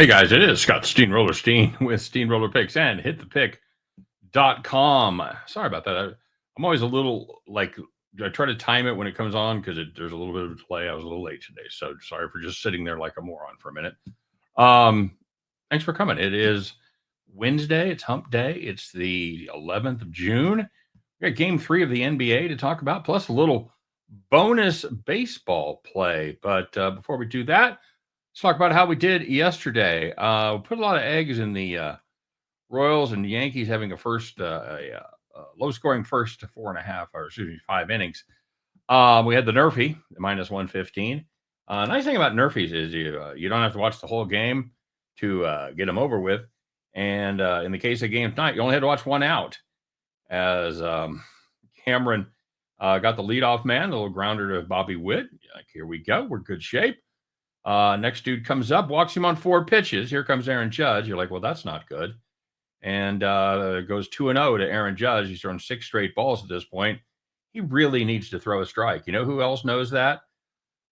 Hey guys, it is Scott Steamroller Steen with Steamroller Picks and hitthepick.com. Sorry about that. I'm always a little like I try to time it when it comes on because there's a little bit of a delay. I was a little late today, so sorry for just sitting there like a moron for a minute. Um, Thanks for coming. It is Wednesday. It's Hump Day. It's the 11th of June. We got Game 3 of the NBA to talk about, plus a little bonus baseball play. But before we do that, let's talk about how we did yesterday. We put a lot of eggs in the Royals and the Yankees having a low-scoring first to 4.5, or excuse me, 5 innings. We had the Nerfy, minus 115. Nice thing about Nerfies is you don't have to watch the whole game to get them over with. And in the case of game tonight, you only had to watch one out as Cameron got the leadoff man, the little grounder to Bobby Witt. Like, here we go. We're good shape. Next dude comes up, walks him on 4 pitches. Here comes Aaron Judge. You're like, well, that's not good. And goes 2-0 to Aaron Judge. He's thrown 6 straight balls at this point. He really needs to throw a strike. You know who else knows that?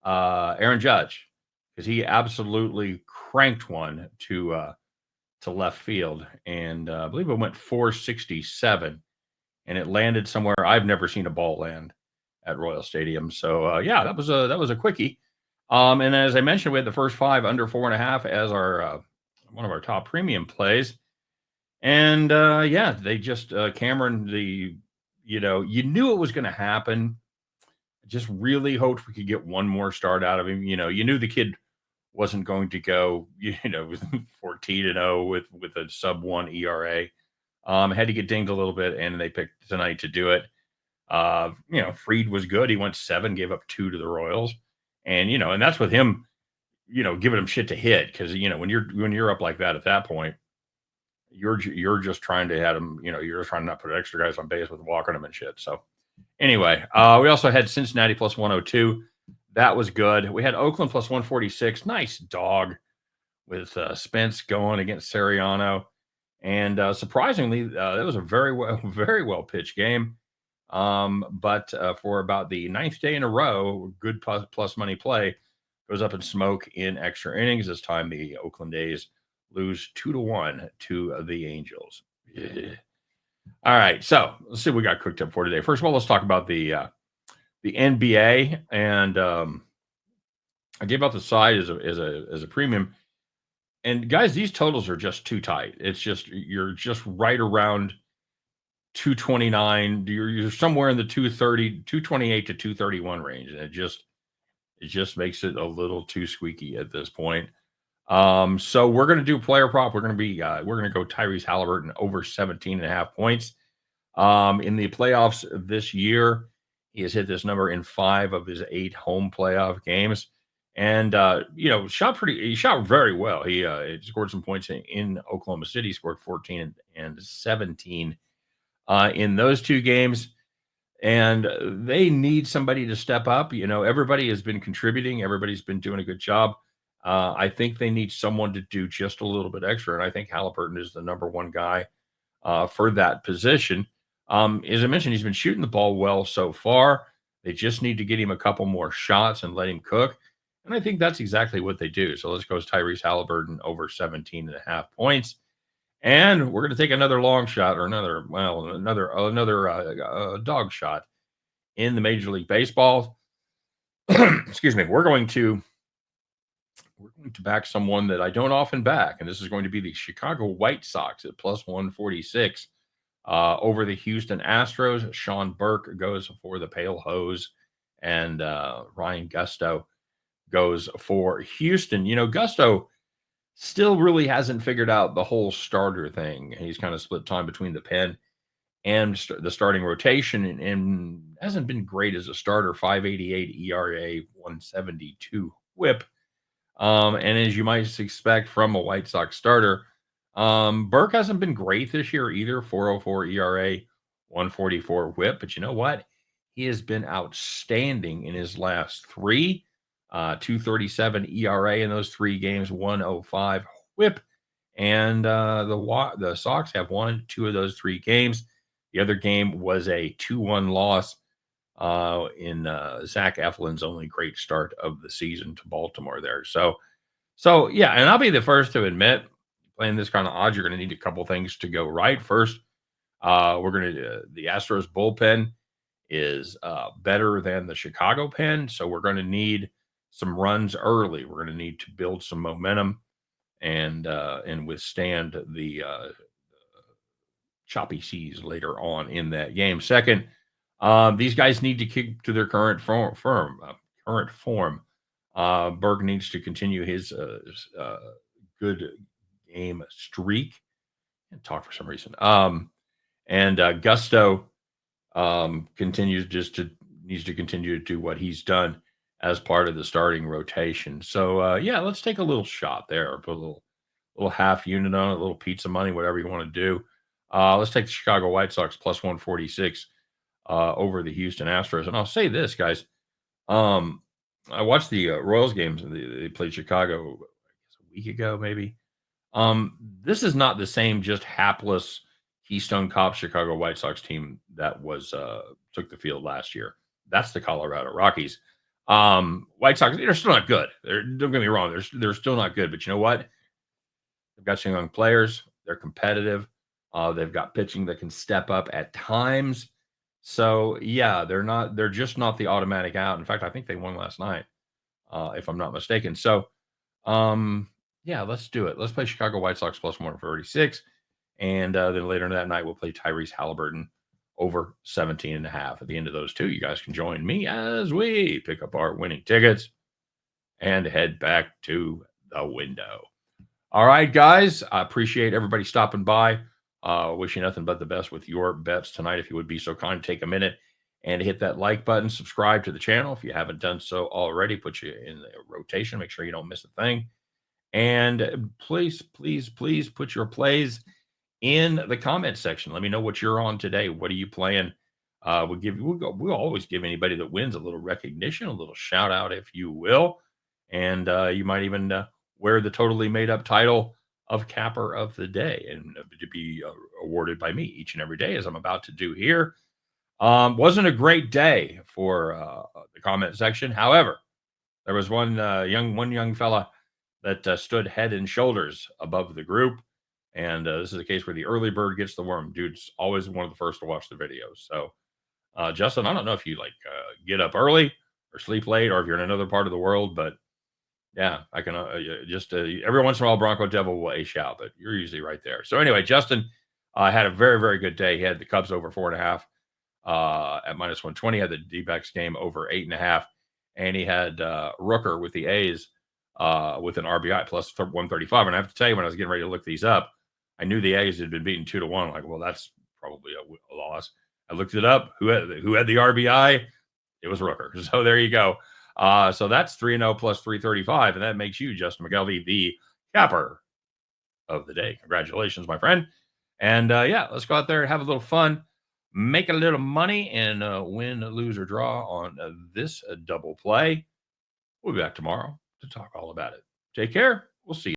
Aaron Judge, because he absolutely cranked one to left field, and I believe it went 467, and it landed somewhere I've never seen a ball land at Royal Stadium. So yeah, that was a quickie. And as I mentioned, we had the first 5 under 4.5 as our one of our top premium plays. And yeah, they just Cameron, you knew it was going to happen. Just really hoped we could get one more start out of him. You knew the kid wasn't going to go, 14-0 with a sub-1 ERA. Had to get dinged a little bit, and they picked tonight to do it. Fried was good. He went 7, gave up 2 to the Royals. And and that's with him, giving him shit to hit, because when you're up like that at that point, you're just trying to have him, you're just trying to not put extra guys on base with walking them and shit. So anyway, we also had Cincinnati plus 102. That was good. We had Oakland plus 146. Nice dog with Spence going against Siriano, and surprisingly, that was a very well pitched game. But for about the 9th day in a row, good plus money play goes up in smoke in extra innings. This time, the Oakland A's lose 2-1 to the Angels. Yeah. All right, so let's see what we got cooked up for today. First of all, let's talk about the NBA, and I gave out the side as a premium. And guys, these totals are just too tight. It's just you're just right around 229. You're somewhere in the 228 to 231 range, and it just makes it a little too squeaky at this point. So we're going to do player prop. We're going to go Tyrese Halliburton over 17.5 points. In the playoffs this year, he has hit this number in 5 of his 8 home playoff games, and he shot very well. He scored some points in Oklahoma City. Scored 14 and 17 in those 2 games. And they need somebody to step up. Everybody has been contributing. Everybody's been doing a good job. I think they need someone to do just a little bit extra. And I think Halliburton is the number 1 guy for that position. As I mentioned, he's been shooting the ball well so far. They just need to get him a couple more shots and let him cook. And I think that's exactly what they do. So let's go with Tyrese Halliburton over 17.5 points. And we're going to take another long shot, or another dog shot in the Major League Baseball. Excuse me. We're going to back someone that I don't often back, and this is going to be the Chicago White Sox at plus 146 over the Houston Astros. Sean Burke goes for the Pale Hose, and Ryan Gusto goes for Houston. Gusto still really hasn't figured out the whole starter thing. He's kind of split time between the pen and the starting rotation, and hasn't been great as a starter. 5.88 ERA, 172 WHIP. And as you might expect from a White Sox starter, Burke hasn't been great this year either. 4.04 ERA, 144 WHIP. But you know what? He has been outstanding in his last 3. 2.37 ERA in those 3 games, 1.05 WHIP, and the Sox have won 2 of those 3 games. The other game was a 2-1 loss in Zach Eflin's only great start of the season to Baltimore there. So So yeah, and I'll be the first to admit, playing this kind of odds, you're going to need a couple things to go right. First, we're going to the Astros bullpen is better than the Chicago pen, so we're going to need some runs early. We're going to need to build some momentum and withstand the choppy seas later on in that game. Second, these guys need to keep to their current form. Berg needs to continue his good game streak. Can't talk for some reason. And Gusto continues just to needs to continue to do what he's done as part of the starting rotation. So yeah, let's take a little shot there. Put a little half unit on it, a little pizza money, whatever you want to do. Let's take the Chicago White Sox plus 146 over the Houston Astros. And I'll say this, guys. Um, I watched the Royals games. They played Chicago I guess, a week ago, maybe. This is not the same just hapless Keystone Cop Chicago White Sox team that was took the field last year. That's the Colorado Rockies. White Sox, they're still not good. Don't get me wrong, they're still not good. But you know what? They've got some young players. They're competitive. They've got pitching that can step up at times. So yeah, they're just not the automatic out. In fact, I think they won last night, if I'm not mistaken. So yeah, let's do it. Let's play Chicago White Sox plus 136. And then later in that night, we'll play Tyrese Halliburton over 17 and a half. At the end of those two, you guys can join me as we pick up our winning tickets and head back to the window. All right, guys. I appreciate everybody stopping by. Wish you nothing but the best with your bets tonight. If you would be so kind, take a minute and hit that like button. Subscribe to the channel if you haven't done so already. Put you in the rotation. Make sure you don't miss a thing. And please, please, please put your plays in the comment section. Let me know what you're on today. What are you playing? We'll always give anybody that wins a little recognition, a little shout out, if you will. And you might even wear the totally made up title of Capper of the Day and to be awarded by me each and every day, as I'm about to do here. Wasn't a great day for the comment section. However, there was one young fella that stood head and shoulders above the group. And this is a case where the early bird gets the worm. Dude's always one of the first to watch the videos. So, Justin, I don't know if you get up early or sleep late, or if you're in another part of the world, but yeah, I can just every once in a while, Bronco Devil will ace out, but you're usually right there. So anyway, Justin had a very, very good day. He had the Cubs over 4.5 at minus 120. Had the D-backs game over 8.5, and he had Rooker with the A's with an RBI plus 135. And I have to tell you, when I was getting ready to look these up, I knew the A's had been beaten 2-1. Like, well, that's probably a loss. I looked it up. Who had the RBI? It was Rooker. So there you go. So that's 3-0 plus 335, and that makes you, Justin McGelvey, the capper of the day. Congratulations, my friend. And yeah, let's go out there and have a little fun, make a little money, and win, lose, or draw on this double play. We'll be back tomorrow to talk all about it. Take care. We'll see you.